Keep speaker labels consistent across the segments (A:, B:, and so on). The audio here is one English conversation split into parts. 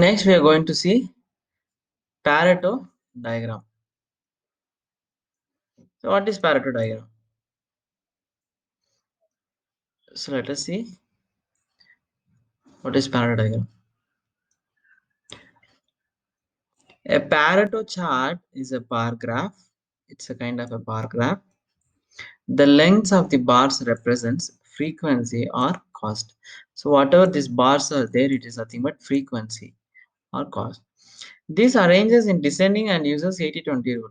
A: next we are going to see Pareto diagram. So what is Pareto diagram? So let us see what is Pareto diagram. A Pareto chart is a bar graph. It's a kind of a bar graph. The lengths of the bars represents frequency or cost. So whatever these bars are there, it is nothing but frequency or cost. This arranges in descending and uses 80-20 rule.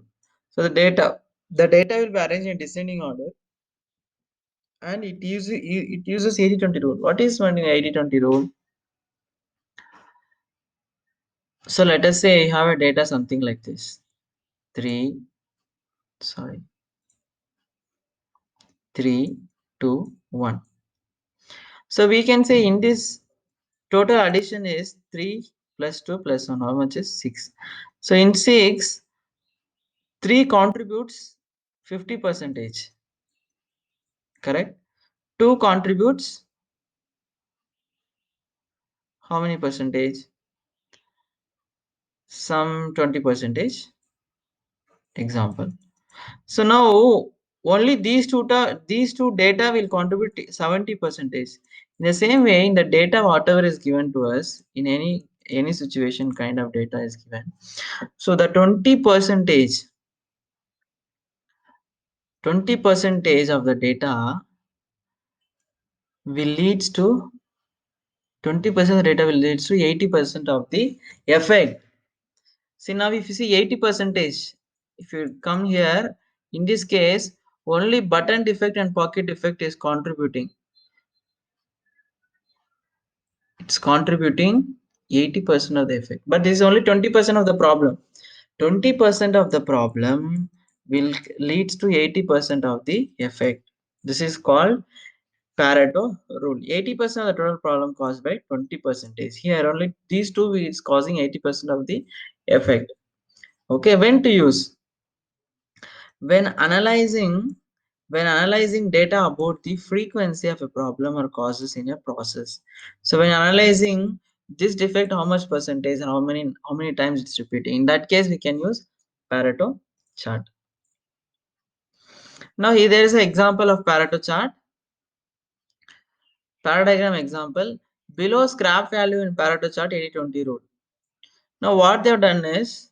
A: So the data will be arranged in descending order, and it uses 80-20 rule. What is one 80-20 rule? So let us say you have a data something like this. 3, sorry, 3, 2, 1. So we can say in this total addition is 3 plus 2 plus 1. How much is 6? So in 6, 3 contributes 50 percentage. Correct? 2 contributes how many percentage? Some 20 percentage. Example. So now only these two data will contribute 70 percentage. In the same way, in the data whatever is given to us in any situation kind of data is given. So the 20 percentage of the data will leads to 20% of the data will leads to 80% of the effect. See now if you see 80 percentage, if you come here, in this case only button defect and pocket defect is contributing. It's contributing 80% of the effect, but this is only 20% of the problem. 20% of the problem will leads to 80% of the effect. This is called Pareto rule. 80% of the total problem caused by 20%. Here only these two is causing 80% of the effect. Okay, when to use? When analyzing data about the frequency of a problem or causes in a process. So when analyzing this defect, how much percentage and how many times it's repeating, in that case we can use Pareto chart. Now here there is an example of Pareto chart. Paradigm example. Below scrap value in Pareto chart 80-20 rule. Now what they have done is,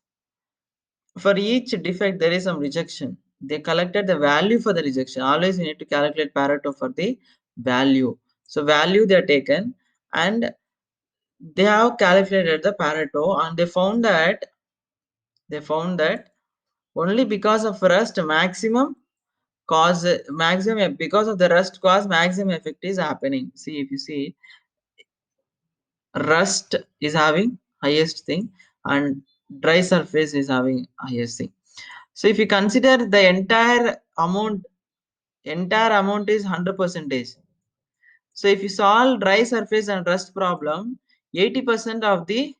A: for each defect there is some rejection. They collected the value for the rejection. Always you need to calculate Pareto for the value. So value they are taken, and they have calculated the Pareto, and they found that only because of rust maximum because of the rust cause maximum effect is happening. See, if you see, rust is having highest thing and dry surface is having highest thing. So if you consider the entire amount is 100 percentage. So if you solve dry surface and rust problem, 80% of the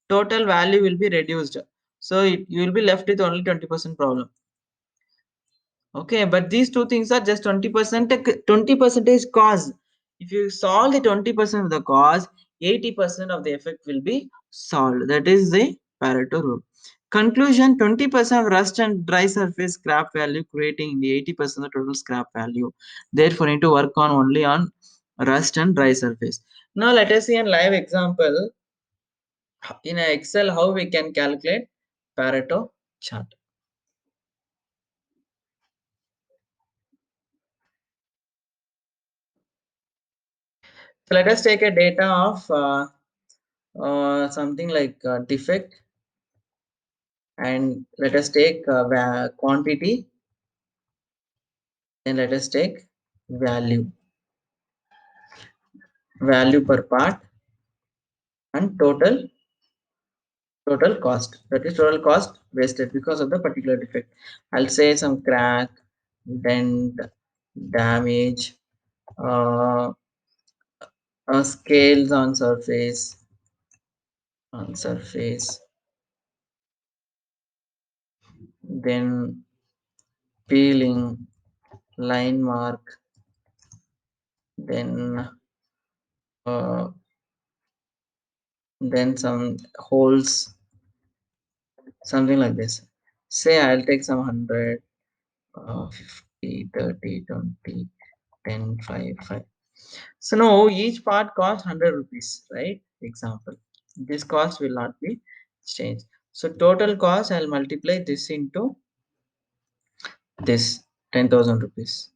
A: total value will be reduced. So you will be left with only 20% problem. Okay, but these two things are just 20 percentage cause. If you solve the 20% of the cause, 80% of the effect will be solved. That is the Pareto rule. Conclusion: 20% of rust and dry surface scrap value, creating the 80% of total scrap value. Therefore, need to work on only on rust and dry surface. Now let us see a live example in Excel how we can calculate Pareto chart. So let us take a data of something like defect, and let us take quantity, and let us take value per part, and total cost, that is total cost wasted because of the particular defect. I'll say some crack, dent, damage, uh, scales on surface, then peeling, line mark, then then some holes, something like this. Say I'll take some 100, 50, 30, 20, 10, 5, 5. So now each part costs 100 rupees, right? Example. This cost will not be changed. So total cost, I'll multiply this into this 10,000 rupees.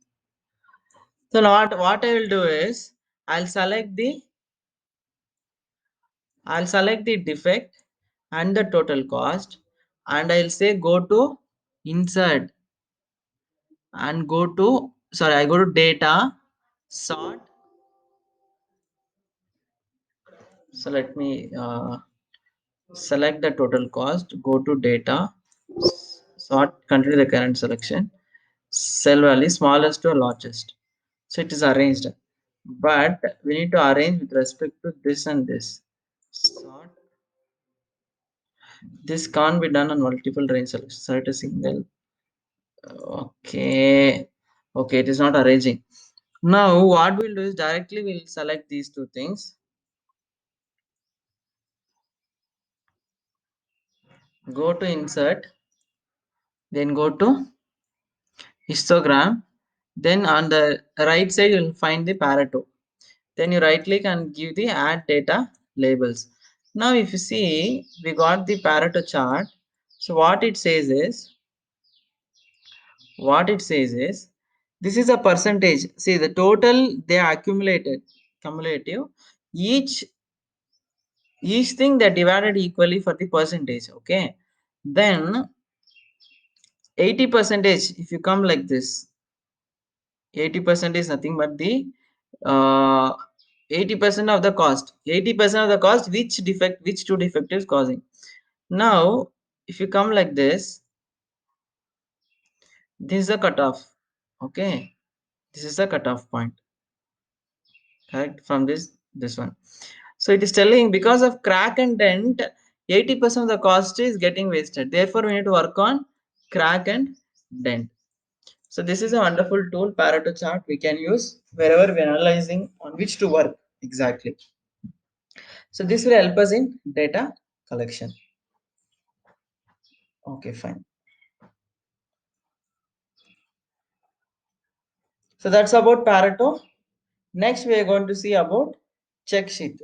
A: So now what I will do is I'll select the defect and the total cost, and I'll say go to insert and go to, sorry, I go to data, sort. So let me select the total cost, go to data, sort, continue the current selection, cell value smallest to largest. So it is arranged, but we need to arrange with respect to this and this. Sort. This can't be done on multiple range selections. Select a single. Okay. Okay, it is not arranging. Now what we'll do is directly we'll select these two things. Go to insert, then go to histogram. Then on the right side you'll find the Pareto. Then you right click and give the add data labels. Now if you see, we got the Pareto chart. So what it says is this is a percentage. See the total they accumulated, cumulative. Each thing they divided equally for the percentage. Okay, then 80 percentage, if you come like this, 80% is nothing but the 80% of the cost, 80% of the cost which two defect is causing. Now if you come like this is a cutoff. Okay, this is the cutoff point, correct, from this one. So it is telling because of crack and dent, 80% of the cost is getting wasted. Therefore we need to work on crack and dent. So this is a wonderful tool, Pareto chart, we can use wherever we are analyzing on which to work exactly. So this will help us in data collection. Okay, fine. So that's about Pareto. Next we are going to see about check sheet.